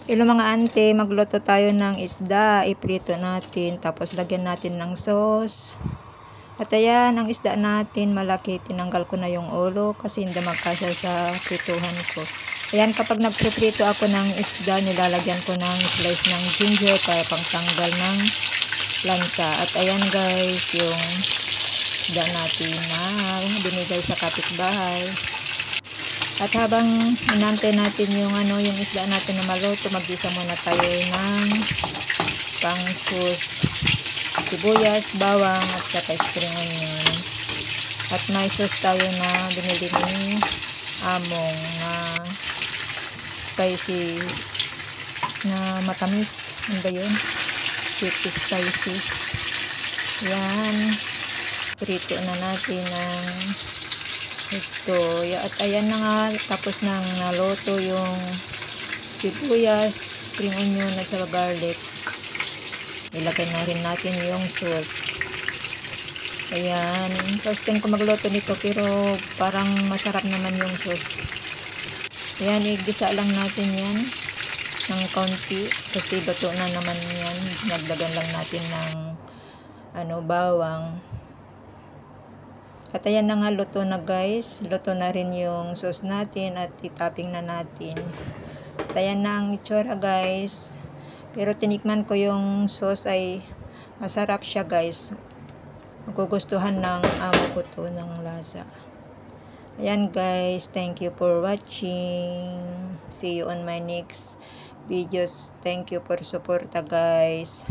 Hello mga ante, magluto tayo ng isda, iprito natin, tapos lagyan natin ng sauce. At ayan, ang isda natin, malaki, tinanggal ko na yung ulo kasi hindi magkasya sa prituhan ko. Ayan, kapag nagpriprito ako ng isda, nilalagyan ko ng slice ng ginger para pangtanggal ng lansa. At ayan guys, yung isda natin na binigay sa kapitbahay. At habang inantay natin yung yung isda natin na maluto, mag-isa muna tayo ng pang-sauce, sibuyas, bawang at saka spring onion. At may sauce tayo na binili ni Among na spicy na matamis. Ano ba yun? Sweet spicy. Yan. Prito na natin ng ito. At ayan na nga, tapos nang naluto yung sibuyas, spring onion at saka garlic, ilagay na rin natin yung sauce. Ayan, first time ko magluto nito pero parang masarap naman yung sauce. Ayan, igisa lang natin yan ng kaunti kasi luto na naman yan. Nagdagan lang natin ng bawang. At ayan na nga, luto na guys. Luto na rin yung sauce natin at itapping na natin. At ayan na ang itsura guys. Pero tinikman ko yung sauce ay masarap siya guys. Magugustuhan ng amo ko to ng lasa. Ayan guys, thank you for watching. See you on my next videos. Thank you for support guys.